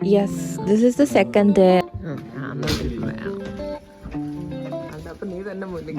Yes, this is the second day. അതപ്പോ നീ തന്നെ മുന്നിൽ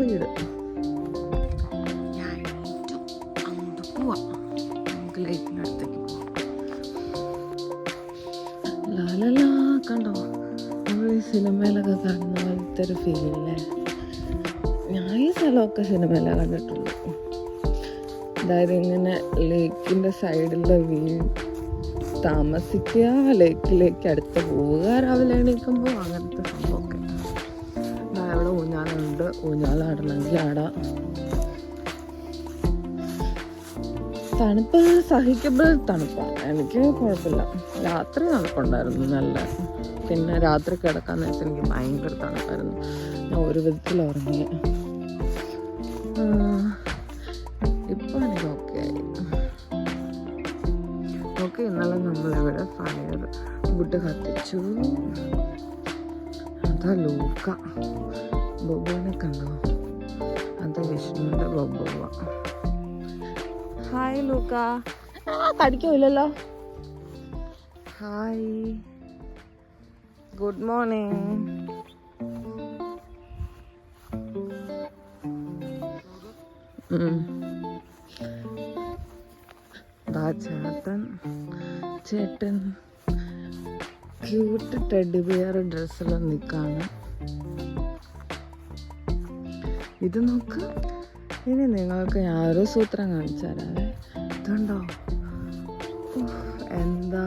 വീട്. ഞാൻ അങ്ങോട്ട് പോവാം, നമുക്ക് ലൈറ്റിനടുത്തേക്ക് പോവാം. ലാലലാ, കണ്ടോ നമ്മൾ ഈ സിനിമയിലൊക്കെ കാണുന്ന പോലത്തെ ഒരു ഫീലില്ലേ? ഞാൻ ഈ സ്ഥലമൊക്കെ സിനിമയിലാണ് കണ്ടിട്ടുള്ളൂ. അതായത് ഇങ്ങനെ ലേക്കിൻ്റെ സൈഡിലെ വീട് താമസിക്കുക, ലേക്കിലേക്ക് അടുത്ത് പോവുക, രാവിലെ എണീക്കുമ്പോൾ അങ്ങനത്തെ സംഭവമൊക്കെ. ഇവിടെ ഊഞ്ഞാലുണ്ട്, ഊഞ്ഞാലാടണമെങ്കിൽ ആടാം. തണുപ്പ് സഹിക്കുമ്പോൾ തണുപ്പാണ്, എനിക്ക് കുഴപ്പമില്ല. രാത്രി തണുപ്പുണ്ടായിരുന്നു നല്ല. പിന്നെ രാത്രി കിടക്കാൻ നേരത്തെ എനിക്ക് ഭയങ്കര തണുപ്പായിരുന്നു. ഞാൻ ഒരു വിധത്തിൽ ഉറങ്ങി. ഇപ്പം എനിക്ക് ഓക്കെ ആയി. ഓക്കെ, ഇന്നലെ നമ്മളിവിടെ ഫയർ വുഡ് കത്തിച്ചു. അതാ ലൂക്ക ബൊബുവിനെ കണ്ടോ? അതാ വിഷ്ണുവിൻ്റെ ബൊബുവ. Hi Luca. കടിക്കില്ലല്ലോ. Hi, good morning. ചേട്ടൻ ക്യൂട്ട് ടെഡി ബിയർ ഡ്രസ്സിലും നിൽക്കാണ്. ഇത് നോക്ക്. ഇനി നിങ്ങൾക്ക് ഞാനൊരു സൂത്രം കാണിച്ചു തരാവേ. ഇതുണ്ടോ? എന്താ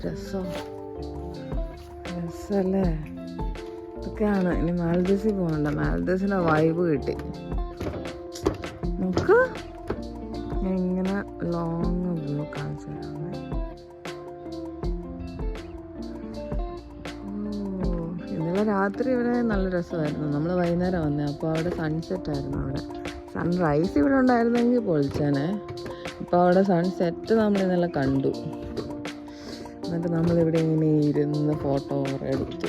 രസല്ലേ? ഇതൊക്കെയാണ്. ഇനി മാൽദീവ്സിൽ പോകണ്ട, മാൽദീവ്സിലെ വൈബ് കിട്ടി. നോക്ക്, ഞാൻ ഇങ്ങനെ ലോങ് വ്യൂ കാണിച്ചു തരാമേ. ഇന്നലെ രാത്രി ഇവിടെ നല്ല രസമായിരുന്നു. നമ്മൾ വൈകുന്നേരം വന്നേ, അപ്പോൾ അവിടെ സൺസെറ്റ് ആയിരുന്നു. അവിടെ സൺറൈസ് ഇവിടെ ഉണ്ടായിരുന്നെങ്കിൽ പൊളിച്ചേനെ. അപ്പോൾ അവിടെ സൺസെറ്റ് നമ്മൾ ഇന്നലെ കണ്ടു. എന്നിട്ട് നമ്മളിവിടെ ഇങ്ങനെ ഇരുന്ന് ഫോട്ടോ എടുത്തു.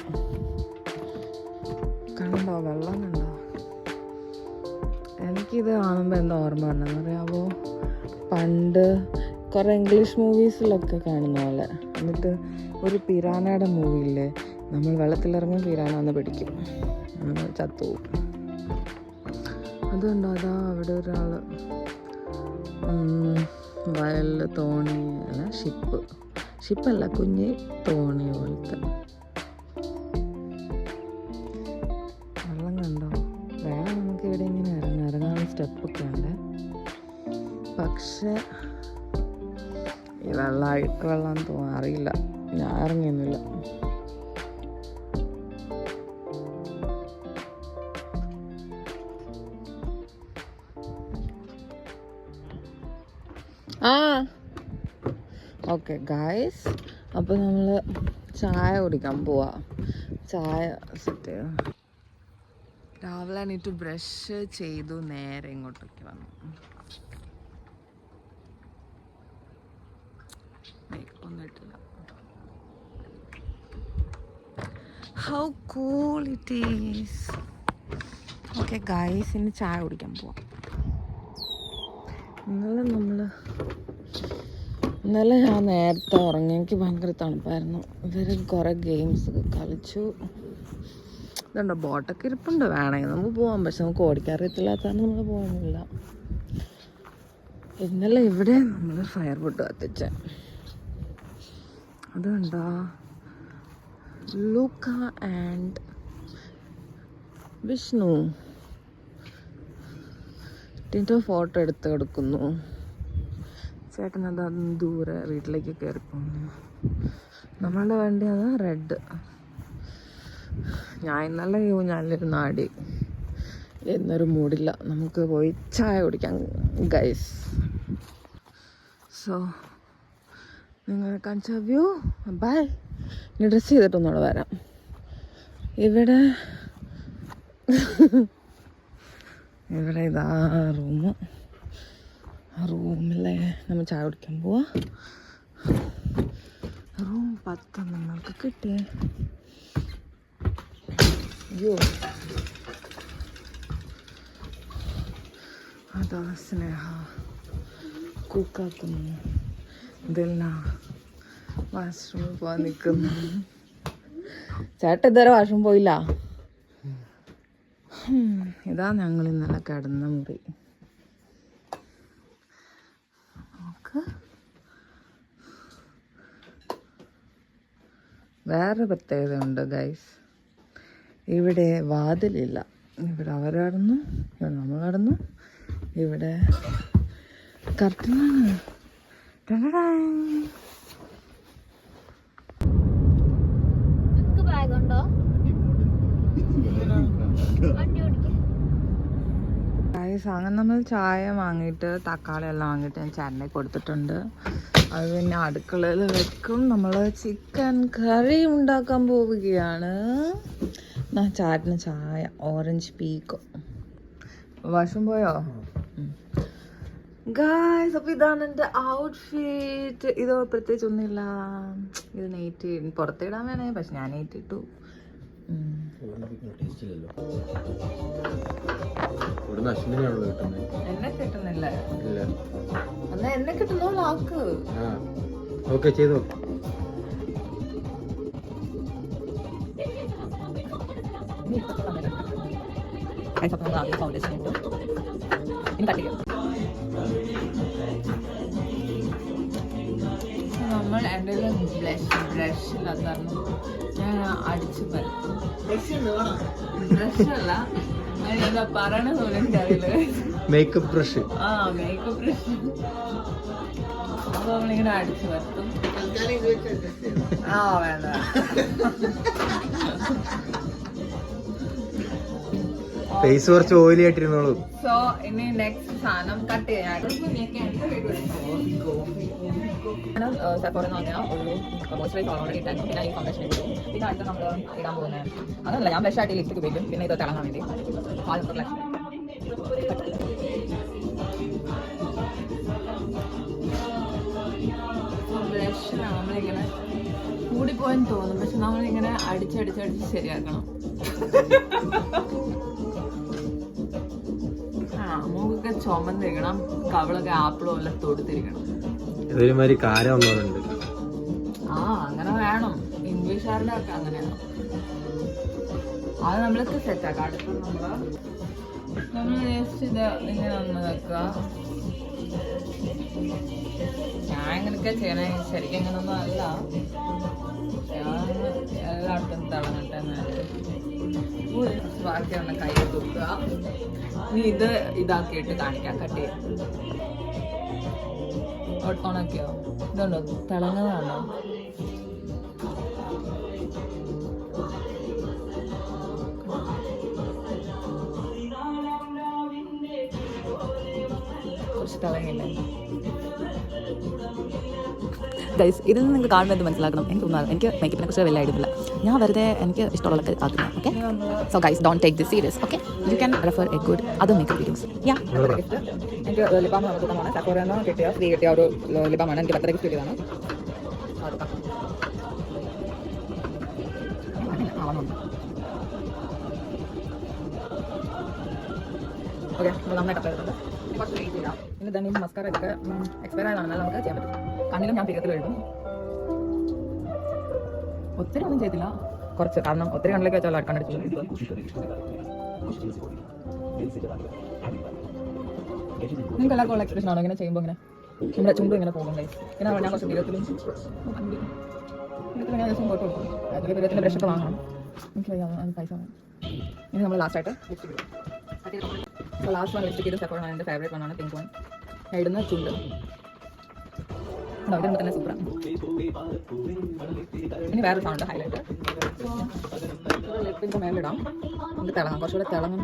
കണ്ടോ വെള്ളം? കണ്ടോ? എനിക്കിത് കാണുമ്പോൾ എന്താ ഓർമ്മ വരണമെന്ന് അറിയാമോ? പണ്ട് കുറേ ഇംഗ്ലീഷ് മൂവീസിലൊക്കെ കാണുന്ന പോലെ. എന്നിട്ട് ഒരു പിരാനയുടെ മൂവിയില്ലേ, നമ്മൾ വെള്ളത്തിലിറങ്ങും, പിരാന വന്ന് പിടിക്കും, നമ്മൾ ചത്തുപോകും. അതുകൊണ്ടോ? അതാ അവിടെ ഒരാൾ വയലിൽ തോണി അല്ല, ഷിപ്പല്ല, കുഞ്ഞ് തോണി പോലത്തെ. വെള്ളം കണ്ടോ? വേണം നമുക്ക് ഇവിടെ ഇങ്ങനെ ഇറങ്ങാൻ സ്റ്റെപ്പൊക്കെ ഉണ്ട്. പക്ഷേ ഈ വെള്ളമായിട്ട് വെള്ളം അറിയില്ല, ഞാൻ ഇറങ്ങിയൊന്നുമില്ല. ഓക്കെ ഗായ്സ്, അപ്പോൾ നമ്മൾ ചായ കുടിക്കാൻ പോവാ. ചായ സെറ്റ് ചെയ്തു. രാവിലെ എണീറ്റ് ബ്രഷ് ചെയ്തു, നേരെ ഇങ്ങോട്ടേക്ക് വന്നു. മേക്കപ്പൊന്നും ഇട്ടില്ല. How cool it is. Okay guys, ഇനി ചായ കുടിക്കാൻ പോവാം. ഇന്നലെ ഞാൻ നേരത്തെ ഉറങ്ങി, എനിക്ക് ഭയങ്കര തണുപ്പായിരുന്നു. ഇവർ കുറേ ഗെയിംസ് ഒക്കെ കളിച്ചു. ഇതുണ്ടോ, ബോട്ടൊക്കെ ഇരിപ്പുണ്ട്, വേണമെങ്കിൽ നമുക്ക് പോകാം. പക്ഷെ നമുക്ക് ഓടിക്കാൻ അറിയത്തില്ലാത്തതാണ് നമ്മൾ പോകുന്നില്ല. ഇന്നലെ ഇവിടെ നമ്മൾ ഫയർ വുഡ് കത്തിച്ച. അതുകൊണ്ടോ ലൂക്ക ആൻഡ് വിഷ്ണു ടിൻറ്റോ ഫോട്ടോ എടുത്ത് കൊടുക്കുന്നു. ചേട്ടൻ അത് ദൂരെ വീട്ടിലേക്ക് കയറിപ്പോന്നു. നമ്മളുടെ വണ്ടി അതാ റെഡ്. ഞാൻ ഇന്നലെ ഊഞ്ഞാലിരുന്ന് ആടി. എന്നൊരു മൂഡില്ല. നമുക്ക് പോയി ചായ കുടിക്കാം ഗൈസ്. സോ നിങ്ങൾ കാണിച്ച വ്യൂ ബൈ. ഇനി ഡ്രസ്സ് ചെയ്തിട്ടൊന്നുകൂടെ വരാം. ഇവിടെ ഇതാ റൂമ്. റൂമിലെ നമ്മൾ ചായ കുടിക്കാൻ പോവാ. റൂം 10 നമ്മൾക്ക് കിട്ടിയേ. അയ്യോ അതാ സ്നേഹ കൂക്കാക്കുന്നു. ഇതെല്ലാം വാഷ്റൂമിൽ പോകാൻ നിൽക്കുന്നു. ചേട്ടൻ ഇതുവരെ വാഷ്റൂം പോയില്ല. ഇതാ ഞങ്ങൾ ഇന്നലെ കിടന്ന മുറി. നമുക്ക് വേറെ പ്രത്യേകത ഉണ്ട് ഗൈസ്. ഇവിടെ വാതിലില്ല. ഇവിടെ അവർ കടന്നു, ഇവിടെ നമ്മൾ കടന്നു. ഇവിടെ കർട്ടനാണ്. അങ്ങനെ നമ്മൾ ചായ വാങ്ങിയിട്ട് തക്കാളി എല്ലാം വാങ്ങിയിട്ട് ഞാൻ ചേട്ടനെ കൊടുത്തിട്ടുണ്ട്. അത് പിന്നെ അടുക്കളയിൽ വെക്കും. നമ്മൾ ചിക്കൻ കറി ഉണ്ടാക്കാൻ പോവുകയാണ്. ചാറ്റിന് ചായ ഓറഞ്ച് പീക്കോ. വാഷും പോയോ ഗായ്സ്? അപ്പോൾ ഇതാണ് എൻ്റെ ഔട്ട്ഫിറ്റ്. ഇത് പ്രത്യേകിച്ച് ഒന്നുമില്ല. ഇത് നെയ്റ്റ് പുറത്തിടാൻ വേണേ, പക്ഷെ ഞാൻ നെയ്റ്റ് ഇട്ടു. എന്നെ കിട്ടുന്നില്ല. എന്നാ എന്നെ കിട്ടുന്ന ആക്ക്. ഓക്കെ ചെയ്തോ. നമ്മൾ എൻ്റെ ബ്രഷ് ഇല്ലാത്ത കാരണം ഞാൻ അടിച്ചു പരത്തും. ബ്രഷല്ല, എന്താ പറയണ പോലെ എനിക്കറിയില്ല. Makeup brush. Makeup brush. അപ്പൊ നമ്മളിങ്ങനെ അടിച്ചു പരത്തും. വേണ്ട. ഫേസ് കുറച്ച് ഓയിലി ആയിട്ടിരുന്നോളൂ. സോ ഇനി നെക്സ്റ്റ് സാധനം കട്ട് ചെയ്യാൻ സെഫോറെന്ന് പറഞ്ഞാൽ ഒരു മോയ്സ്ചറൈസർ ഓൾറെഡി ഇട്ടായിരുന്നു. പിന്നെ ഈ ഫൗണ്ടേഷൻ ഇട്ടു. പിന്നെ അടുത്ത് നമ്മൾ ഇടാൻ പോകുന്നത് അതല്ല, ഞാൻ ബ്രഷ് ആയിട്ട് ലിപ്സ്റ്റിക് ഉപയോഗിക്കും. പിന്നെ ഇത് തിളങ്ങാൻ വേണ്ടി ബ്രഷിലാണ് നമ്മളിങ്ങനെ കൂടിപ്പോയെന്ന് തോന്നും. പക്ഷെ നമ്മളിങ്ങനെ അടിച്ചടിച്ചടിച്ച് ശരിയാക്കണം. മൂക്കൊക്കെ ചുമന്നിരിക്കണം, കവളൊക്കെ ആപ്പിളും എല്ലാം തൊടുത്തിരിക്കണം. ഇതൊരുമാതിരി കാരം ഒന്നുണ്ട്. അങ്ങനെ വേണം. ഇംഗ്ലീഷുകാരുടെ ഒക്കെ അങ്ങനെയാണ്. അത് നമ്മൾക്ക് സെറ്റാക്കാം. അടുത്ത നമ്മൾ ജസ്റ്റ് ഇത് ഇങ്ങനെ ഒന്ന് വെക്കുക. ഞാൻ ഇങ്ങനെയൊക്കെ ചെയ്യണേ, ശരിക്കും ഇങ്ങനൊന്നും അല്ല. ഞാൻ എല്ലായിടത്തും തിളങ്ങട്ടെ. ബാക്കി ഒന്ന് കൈ തൂക്കുക. ഇനി ഇത് ഇതാക്കിയിട്ട് കാണിക്കാം. കട്ട് ചെയ്യാം. ഓണാക്കിയോ? ഇതുണ്ടോ തിളങ്ങുന്നതാണോ? കുറച്ച് തിളങ്ങില്ലേ ഗൈസ്? ഇതിൽ നിന്ന് നിങ്ങൾക്ക് കാണുമ്പോൾ എന്ത് മനസ്സിലാക്കണം? എനിക്ക് തോന്നുന്നത് എനിക്ക് മേക്കപ്പിനെ കുറിച്ച് വലിയ ഐഡിയ ഇല്ല. ഞാൻ വെറുതെ എനിക്ക് ഇഷ്ടമുള്ളതൊക്കെ ആക്കുന്നു. Okay, so guys don't take this serious. Okay, you can refer A good other makeup videos. എനിക്ക് ലിപ്പാണ് നമുക്കുമാണ്. സെഫോറയിൽ കിട്ടിയ ഫ്രീ കിട്ടിയ ഒരു ലിപ്പാണ്. എനിക്ക് ബർത്ത്ഡേ ഗിഫ്റ്റ് കിട്ടിയതാണ്. ഓക്കെ, നന്നായിട്ട് അപ്ലൈ ചെയ്തിട്ടുണ്ട്. കുറച്ച് വെയിറ്റ് ചെയ്യാം. പിന്നെ തന്നെ ഈ മസ്കാര ഒക്കെ എക്സ്പയർ ആയതാണെന്നാൽ നമുക്ക് ചെയ്യാൻ പറ്റും. കണ്ണിലും ഞാൻ വേഗത്തിൽ എഴുതും. ഒത്തിരി ഒന്നും ചെയ്തില്ല, കുറച്ച്. കാരണം ഒത്തിരി കണ്ണിലേക്ക് വെച്ചാൽ കണ്ണടിച്ചു. നിങ്ങൾക്ക് എല്ലാവർക്കും ഉള്ള എക്സ്പ്രഷൻ ആണോ ഇങ്ങനെ ചെയ്യുമ്പോൾ? ഇങ്ങനെ നമ്മുടെ ചുണ്ടും ഇങ്ങനെ പോകും. പിന്നെ ഞാൻ കുറച്ച് തീരത്തിലും ഞാൻ ദിവസം പോയിട്ട് കൊടുക്കും. അതിൽ തീരത്തിൻ്റെ ബ്രഷൊക്കെ വാങ്ങണം. എനിക്ക് അത് പൈസ വേണം. ഇനി നമ്മൾ ലാസ്റ്റായിട്ട് ലിപ്സ്റ്റിക് ഇടും. ലാസ്റ്റ് വൺ ലിപ്സ്റ്റിക് ഇത് സെഫോറ എൻ്റെ ഫേവറേറ്റ് വണ്ണാണ്. Pink one. ഞാൻ ഇടുന്ന ചുണ്ട് ഇതിന് തന്നെ സൂപ്പറാണ്. ഇനി വേറെ സൗണ്ട് ഹൈലൈറ്റ് ലിപ്പിൻ്റെ മേലിടാം. നമുക്ക് തിളങ്ങാം. കുറച്ചുകൂടെ തിളങ്ങും.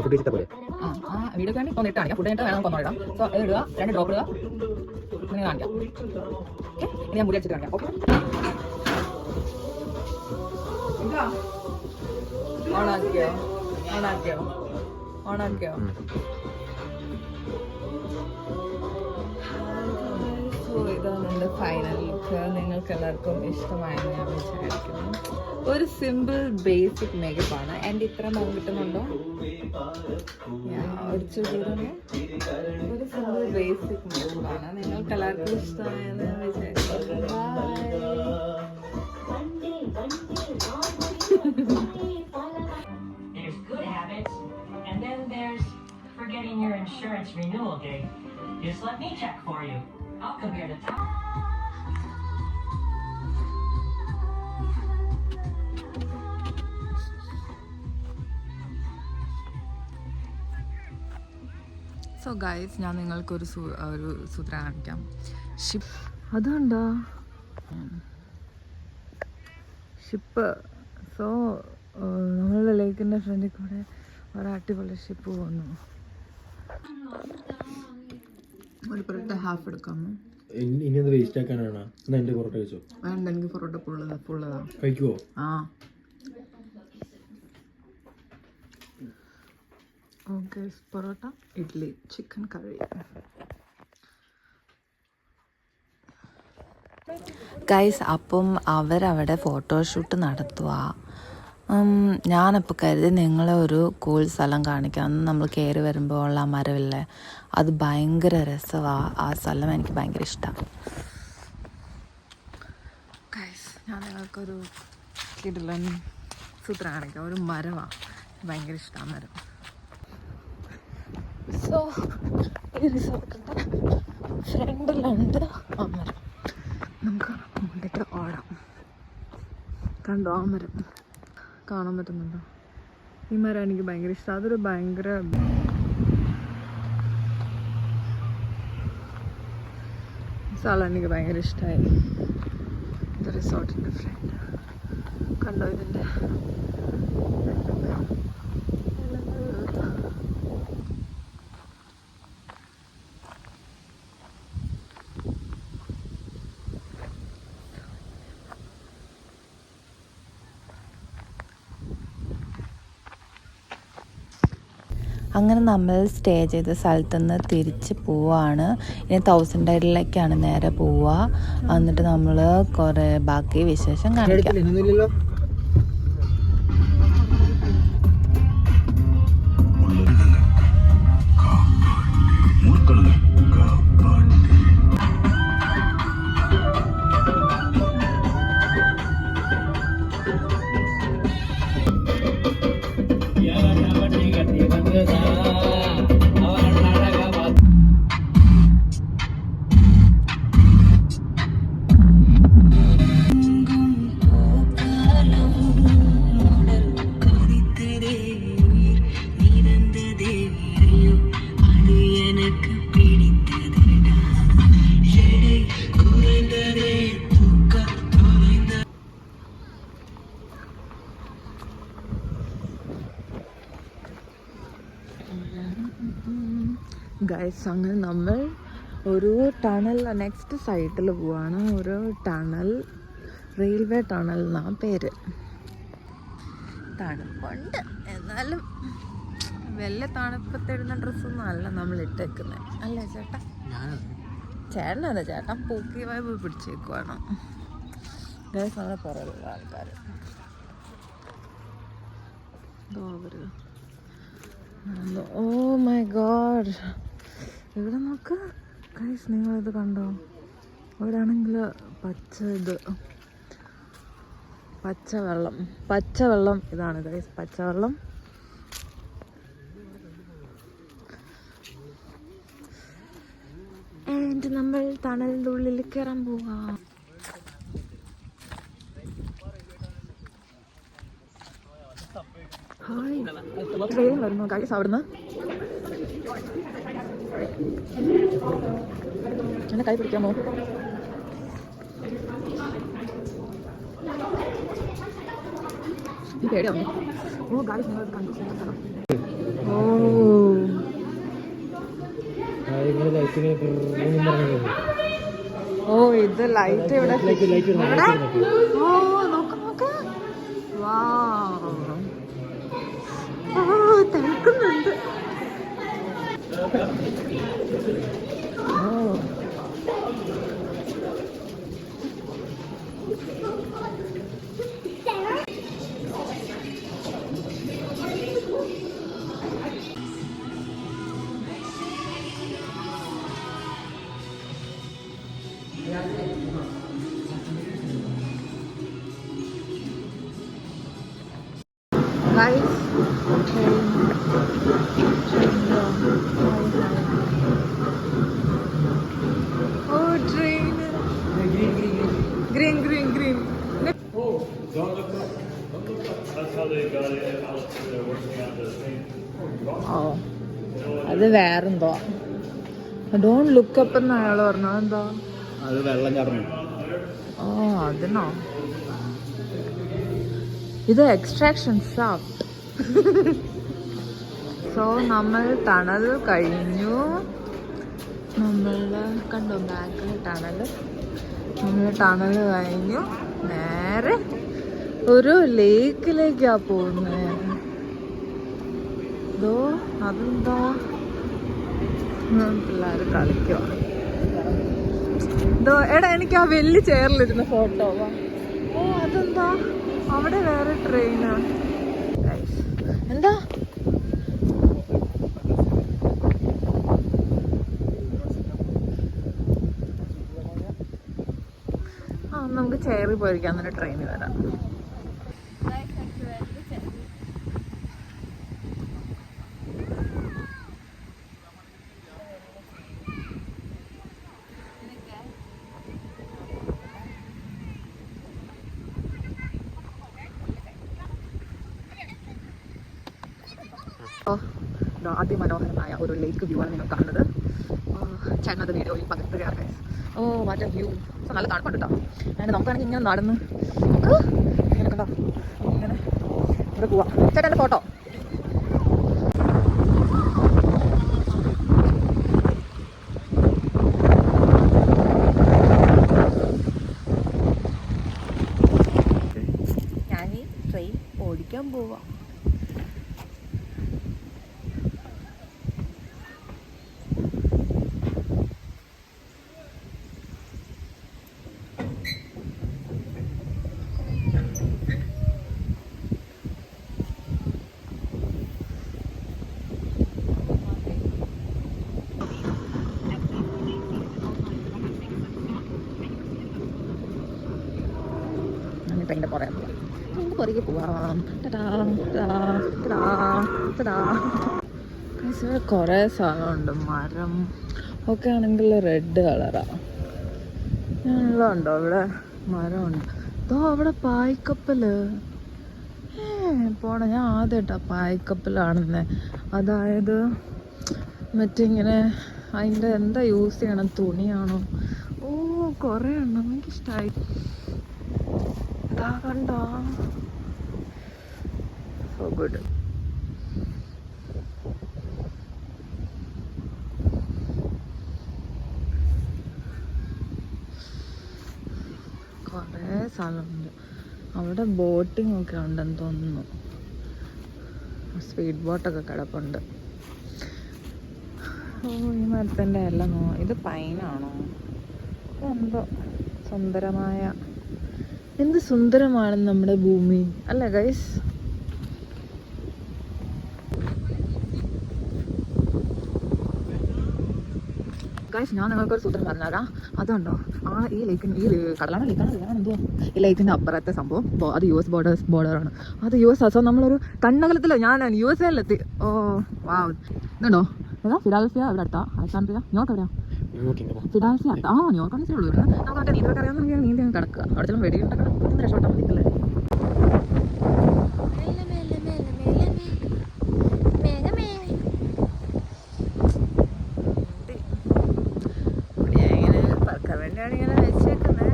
ഫുഡ് കഴിച്ചിട്ടാ പോലെ ആ വീഡിയോ വേണ്ടി ഒന്ന് ഇട്ട് കാണിക്കാം. ഫുഡ് കഴിഞ്ഞിട്ട് വേണം കൊണ്ടു ഇടാം. സോ ഇത് ഇടുക, 2 ഡ്രോപ്പ് ഇടുക, ഇങ്ങനെ കാണിക്കാം. ഓക്കെ, ഇനി ഞാൻ മുടി അടിച്ചിട്ട് കാണിക്കാം. ഓക്കെ, ഓണാക്കിയോ ഓണാക്കിയോ ഓണാക്കിയോ? സോ ഇതാണ് എൻ്റെ ഫൈനൽ ലുക്ക്. നിങ്ങൾക്ക് എല്ലാവർക്കും ഇഷ്ടമായെന്ന് ഞാൻ വിചാരിക്കുന്നു. ഒരു സിമ്പിൾ ബേസിക് മേക്കപ്പ് ആണ്. എൻ്റെ ഇത്ര മുഖം കിട്ടുന്നുണ്ടോ? ഒരു സിമ്പിൾ ബേസിക് മേക്കപ്പ് ആണ്. നിങ്ങൾക്ക് എല്ലാവർക്കും ഇഷ്ടമായെന്ന് ഞാൻ വിചാരിക്കുന്നു. There's good habits, and then there's forgetting your insurance renewal date. Just let me check for you. I'll compare the time. So guys, ഞാൻ നിങ്ങൾക്കൊരു ഒരു സൂത്രം കാണിക്കാം. ഷിപ്പ് അതുണ്ടോ? ഷിപ്പ്. സോ നമ്മളുടെ ലേക്കിൻ്റെ ഫ്രണ്ടിൽ കൂടെ ഒരു അടിപൊളി ഷിപ്പ് പോകുന്നു. ഒരു പൊറോട്ട ഹാഫ് എടുക്കാമോ? ഇനി അത് വേസ്റ്റ് ആക്കാനാണ്. എന്നാ എന്റെ പൊറോട്ട കഴിച്ചോ? വേണ്ട, എനിക്ക് പൊറോട്ട ഫുള്ളതാ. കഴിക്കുവോ? ആ ഓക്കെ. പൊറോട്ട, ഇഡ്ഡലി, ചിക്കൻ കറി. ഗൈസ്, അപ്പം അവരവിടെ ഫോട്ടോഷൂട്ട് നടത്തുക. ഞാനപ്പോൾ കരുതി നിങ്ങളെ ഒരു കൂൾ സ്ഥലം കാണിക്കാം. അന്ന് നമ്മൾ കയറി വരുമ്പോൾ ഉള്ള ആ മരമില്ലേ, അത് ഭയങ്കര രസമാണ്. ആ സ്ഥലം എനിക്ക് ഭയങ്കര ഇഷ്ടമാണ്. ഗൈസ്, ഞാൻ നിങ്ങൾക്കൊരു കിടിലൻ സൂത്രം കാണിക്കാം. ഒരു മരമാണ്, ഭയങ്കര ഇഷ്ടമാണ് മരം. സോ ഈ റിസോർട്ടിൻ്റെ ഫ്രണ്ടിലുണ്ട് ആ മരം. നമുക്ക് അങ്ങോട്ടേക്ക് ഓടാം. കണ്ടോ ആ മരം? കാണാൻ പറ്റുന്നുണ്ടോ? ഈ മരം എനിക്ക് ഭയങ്കര ഇഷ്ടം. അതൊരു ഭയങ്കര സ്ഥലം എനിക്ക് ഭയങ്കര ഇഷ്ടമായി. ഇത് റിസോർട്ടിൻ്റെ ഫ്രണ്ട് കണ്ടോ? ഇതിൻ്റെ അങ്ങനെ നമ്മൾ സ്റ്റേ ചെയ്ത സ്ഥലത്തു നിന്ന് തിരിച്ച് പോവാണ്. ഇനി 1000 ഐഡിലേക്കാണ് നേരെ പോവുക. എന്നിട്ട് നമ്മൾ കുറേ ബാക്കി വിശേഷം കാണിക്കാം. ഗൈസ്, അങ്ങനെ നമ്മൾ ഒരു ടണൽ നെക്സ്റ്റ് സൈറ്റിൽ പോവാണ്. ഒരു ടണൽ, റെയിൽവേ ടണൽ എന്നാണ് പേര്. തണുപ്പുണ്ട്, എന്നാലും വലിയ തണുപ്പത്തിടുന്ന ഡ്രസ്സൊന്നും അല്ല നമ്മൾ ഇട്ടേക്കുന്നത്, അല്ലേ ചേട്ടാ? ചേട്ടനല്ല, ചേട്ടൻ പൂക്കി വൈബ് പിടിച്ചേക്കുവാണ്. ഗൈസ്, നമ്മളെ പുറകിലുള്ള ആൾക്കാർ ഓ മൈ ഗോഡ്, ഇവിടെ നോക്ക് ഗൈസ്, നിങ്ങളിത് കണ്ടോ? ഇവിടെ ആണെങ്കിൽ പച്ചവെള്ളം ഇതാണ് ഗൈസ്, പച്ചവെള്ളം. എന്നിട്ട് നമ്മൾ തണലിൻ്റെ ഉള്ളിൽ കയറാൻ പോവാം. ഹായ്, ട്രെയിൻ വരുന്നു ഗൈസ് അവിടുന്ന്. എന്നെ കൈ പിടിക്കാമോ? ഈ പേടിയാവുന്നു. ഓ ഗൈസ്, നിങ്ങൾ കണ്ടു. ഓ ലൈറ്റ് ഇങ്ങനെ പറഞ്ഞത്. ഓ ഇത് ലൈറ്റ് ഇവിടെ ലൈറ്റ് ഓ നോക്ക് നോക്ക് വാ തിളക്കുന്നുണ്ട്. Guys, oh train, green, green, green. Oh, don't look up. Don't look up. That's how they got it out. They're working on the thing. Oh, അത് വേറെന്തോ. ഡോണ്ട് ലുക്ക് അപ്പ് എന്ന് അയാൾ പറഞ്ഞു. എന്താ അത് വെള്ളം ചാടുന്നു. ഓ അതിനോ ഇത് എക്സ്ട്രാക്ഷൻ ഷാഫ്റ്റ്. സോ നമ്മൾ ടണൽ കഴിഞ്ഞു. നമ്മൾ കണ്ടോ ബാക്കിൽ ടണൽ. നമ്മൾ ടണൽ കഴിഞ്ഞു നേരെ ഒരു ലേക്കിലേക്കാ പോകുന്നത്. ഇതോ അതെന്താ പിള്ളേർ കളിക്കുക. ഇതോ എടാ എനിക്ക് ആ വലിയ ചെയറിലിരുന്ന ഫോട്ടോ. ഓ അതെന്താ അവിടെ വേറെ ട്രെയിനാ. എന്താ ആ നമുക്ക് ചെയറിൽ പോയിരിക്കാൻ തന്നെ ട്രെയിനിൽ വരാം. അതിമനോഹരമായ ഒരു ലേക്ക് വ്യൂ ആണ് നിങ്ങൾ കാണുന്നത്. ചേട്ടനത് വീഡിയോയിൽ പകർത്തുകയാണ്. Oh what a view. നല്ല തണുപ്പുണ്ട് കേട്ടോ. അങ്ങനെ നമുക്കാണെങ്കിൽ ഇങ്ങനെ നടന്ന് ഇങ്ങനെ കണ്ടോ ഇങ്ങനെ ഇവിടെ പോവാം. ചേട്ടൻ്റെ ഫോട്ടോ. ഞാൻ ഈ ട്രെയിൻ ഓടിക്കാൻ പോവാം. ട്രെയിനിൻ്റെ പുറകെ പോവാം. കുറേ സ്ഥലമുണ്ട്. മരം ഒക്കെ ആണെങ്കിൽ റെഡ് കളറാണ്. ഉണ്ടോ ഇവിടെ മരമുണ്ട്. ഇതോ അവിടെ പായ്ക്കപ്പല് പോണ. ഞാൻ ആദ്യമായിട്ടാ പായ്ക്കപ്പലാണെന്ന്. അതായത് മറ്റിങ്ങനെ അതിൻ്റെ എന്താ യൂസ് ചെയ്യണം, തുണിയാണോ? ഓ കുറേ എണ്ണം എനിക്കിഷ്ടമായി. കണ്ടോ സോ ഗുഡ്. കുറേ സ്ഥലമുണ്ട്. അവിടെ ബോട്ടിംഗ് ഒക്കെ ഉണ്ടെന്ന് തോന്നുന്നു. സ്പീഡ് ബോട്ടൊക്കെ കിടപ്പുണ്ട്. ഓ ഈ മരത്തിൻ്റെ എല്ലാം ഇത് പൈനാണോ എന്തോ. സുന്ദരമായ എന്ത് സുന്ദരമാണ് നമ്മുടെ ഭൂമി അല്ലേ ഗൈസ്. ഗൈസ് ഞാൻ നിങ്ങൾക്കൊരു സൂത്രം പറഞ്ഞുതരാം. അതുണ്ടോ ഈ ലേക്കിന് ഈ കടലാണ് ലേക്കാണ് എന്തുവാ ഈ ലേക്കിൻ്റെ അപ്പുറത്തെ സംഭവം അത് US ബോർഡറാണ്. അത് US സോ നമ്മളൊരു കണ്ണകലത്തിലോ ഞാൻ USA-ലെത്തി. ഓ വാ ഇതുണ്ടോ ഏതാ ഫിലാഡൽഫിയ ഇവിടെ അടുത്താ. അലക്സാണ്ട്രിയ ന്യൂയോർക്ക് എവിടെയാ? ഫിലാഡൽഫിയ അടുത്ത. ന്യൂയോർക്ക് മനസ്സിലുള്ളൂ. നമുക്ക് നീന്തൊക്കെ അറിയാമെന്നുണ്ടെങ്കിൽ നീന്തി അങ്ങ് കിടക്കുക. അവിടെ ചില വെടിയുണ്ടൊക്കെ രക്ഷപ്പെട്ടാൽ മതിക്കല്ലേ. ഇങ്ങനെ പറക്കാൻ വേണ്ടിയാണ് ഇങ്ങനെ വെച്ചേക്കുന്നത്.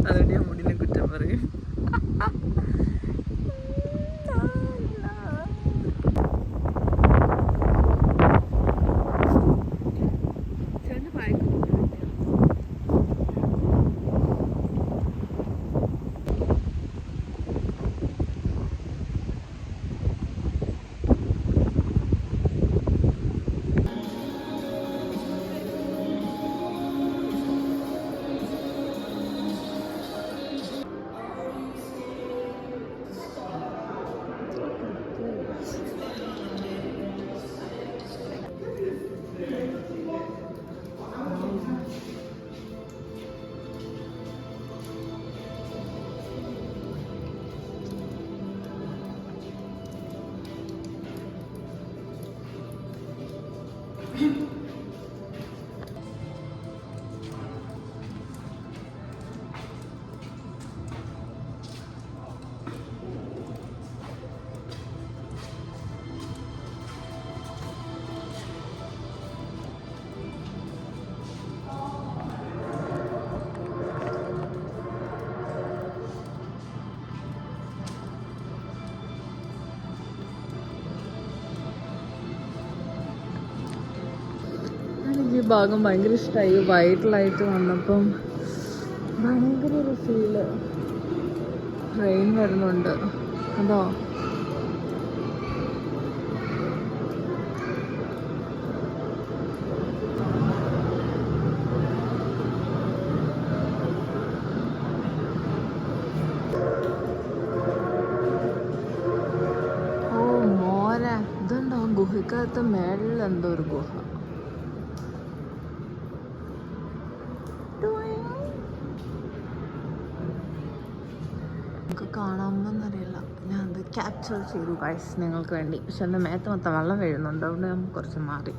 അതുകൊണ്ട് ഞാൻ മുടിനെ കുറ്റം പറയും. ചേട്ടന് എനിക്ക് ഈ ഭാഗം ഭയങ്കര ഇഷ്ടമായി. വൈറ്റ് ലൈറ്റ് വന്നപ്പം ഭയങ്കര ഒരു ഫീല്. ട്രെയിൻ വരുന്നുണ്ട് അതോ. ഓ മോര, ഇതുണ്ടോ ഗുഹക്കകത്ത് മേളിൽ എന്തോ ഒരു ഗുഹ. നമുക്ക് കാണാമെന്നറിയില്ല. ഞാൻ അത് ക്യാപ്ചർ ചെയ്തു ഗൈസ് നിങ്ങൾക്ക് വേണ്ടി. പക്ഷെ എൻ്റെ മേത്ത് മൊത്തം വെള്ളം വീഴുന്നുണ്ട്, അതുകൊണ്ട് ഞാൻ കുറച്ച് മാറി.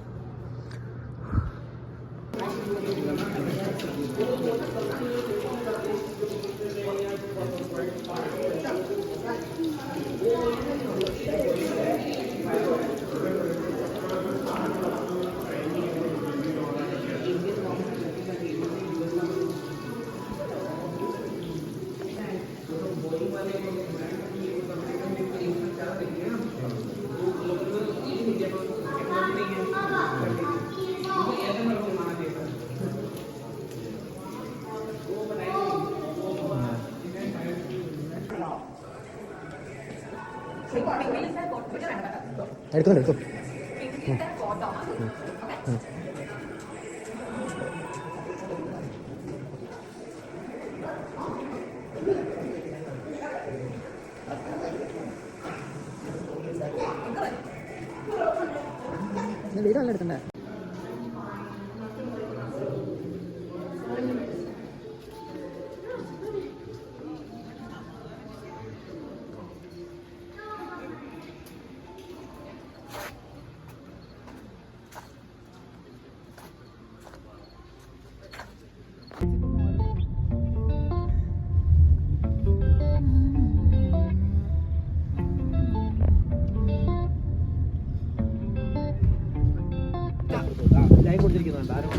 എടുക്കുന്നുണ്ട്, എടുക്കും. വീഡിയോ നല്ല എടുക്കണ്ടേ? ലൈൻ കൊടുത്തിരിക്കുന്നുണ്ട് ആരും.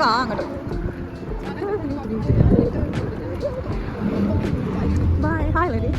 അങ്ങോട്ട് ബൈ. Hi lady.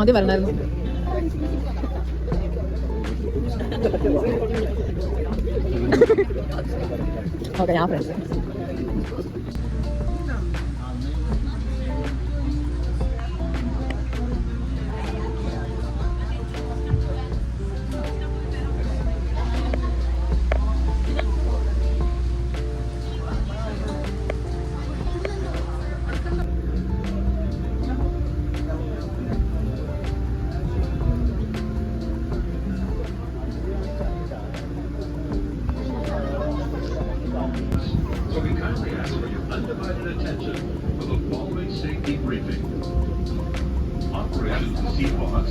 ആദ്യം വരണമായിരുന്നു. ഓക്കെ, ഞാൻ friends. sea box,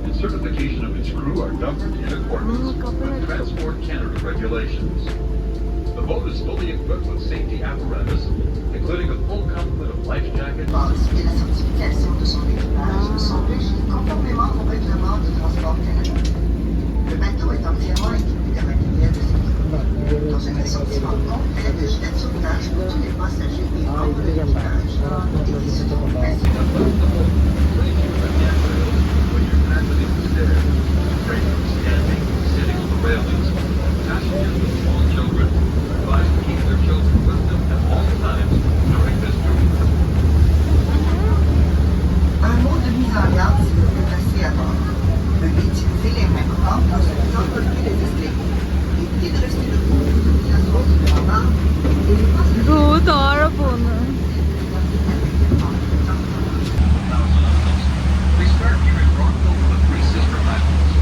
and certification of its crew are governed in accordance with Transport Canada regulations. The boat is fully equipped with safety apparatus, including a full complement of life jackets. Et la certification de son équipage sont régies conformément au règlement du Transport Canada. Le bateau est entièrement équipé de matériel de sécurité, dans un assortiment complet de gilets de sauvetage pour tous les passagers et membres de l'équipage, et qui se trouvent ainsi. Un mot de mise en garde si vous vous placez à bord. Veuillez utiliser les mains propres lorsque vous empruntez les escaliers. Évitez de rester debout tout en assurant sur la barre et les passagers. താഴെ പോന്ന്. We start here in Rockville with the Three Sister Islands.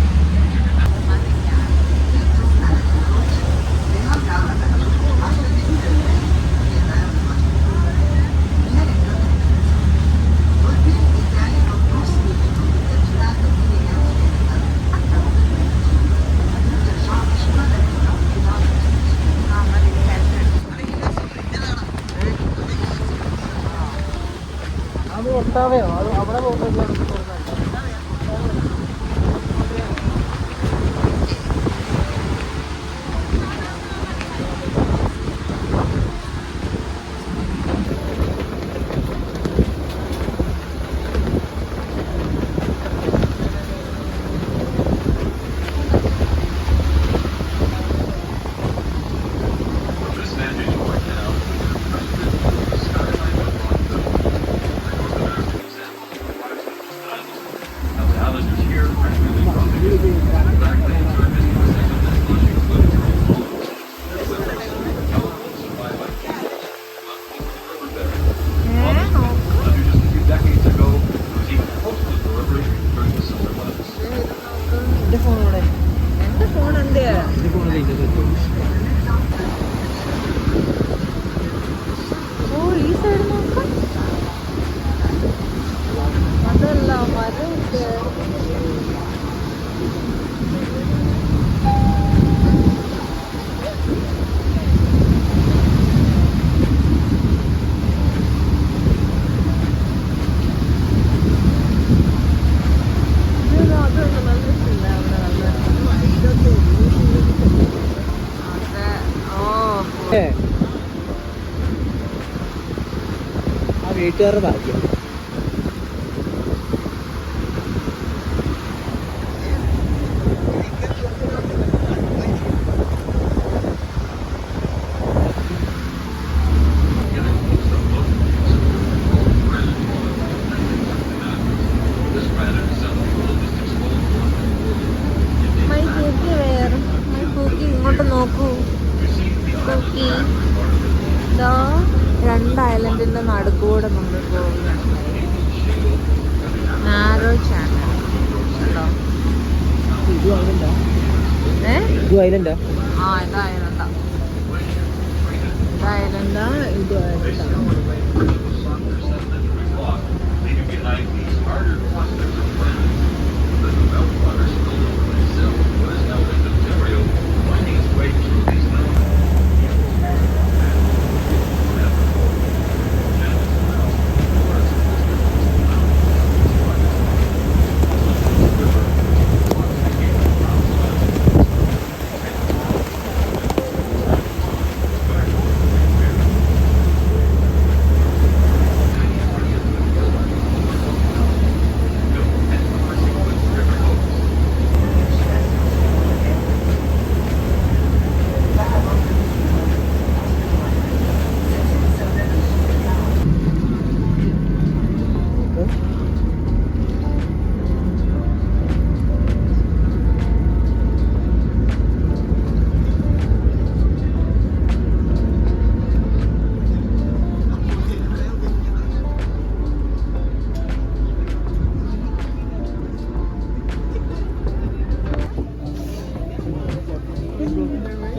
This vantage point now is the skyline of Rockville, North American example of the rise of the island. Now the islanders here are really Rockville. Back then, to a many percent of this lush included their own homes. Their livers, elements supplied by cables, left over the riverbed. Under just a few decades ago, it was even coastal delivery during the summer months. എന്റെ phone എന്തേ? ഓ ഈ side നോക്കാം. അതല്ല മരം. ആ വീട്ടുകാരുടെ ഭാഗ്യം. This planet is some of the oldest exposed ones in the world. My pookie വേറെ. മൈ പൂക്കി ഇങ്ങോട്ട് നോക്കൂ. പൂക്കി ഇതാ 2 ഐലൻഡിന്റെ നടുക്കൂടെ നമ്മൾ പോകുന്നത്. നാരോ ചാനൽ ഉണ്ടോ? ഇത് ഐലൻഡാ? ഏ ഇത് ഐലൻഡാ? ആ ഇത് ഐലൻഡാ. ഇത് ഐലൻഡാ. ഇത് ഐലൻഡാ. Leaving behind these harder clusters of planets. The meltwater spilled over itself, what is now Lake Ontario, winding its way through these mountains.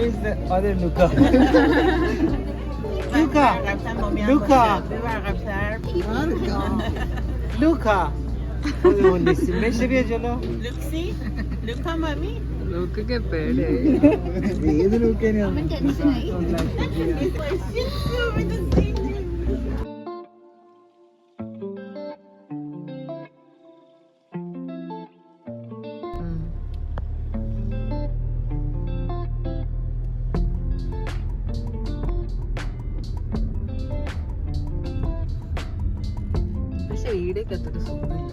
Is the other Luca? Luca! Luca! Luca! Messi പേജല്ലോ ലുക്കൊക്കെ പേടിയായി. ഏത് ലുക്കേനെയാണ് പക്ഷെ ഈടേക്ക് അത്ര സുഖമില്ല.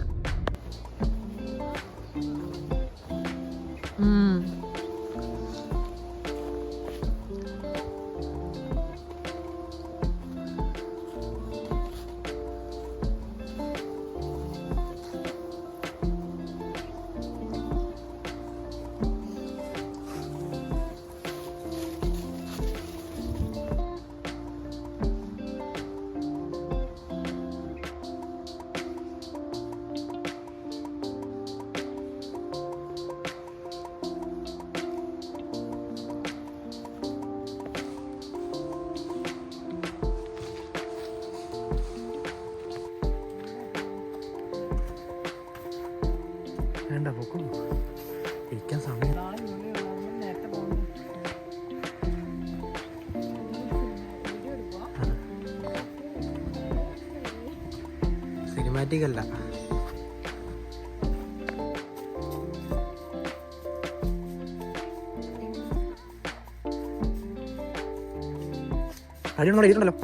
വേണ്ട പൊക്കും ഇരിക്കാൻ സമയം സിനിമാറ്റിക് അല്ല. അടിയുണ്ടല്ലോ ഇരുണ്ടല്ലോ.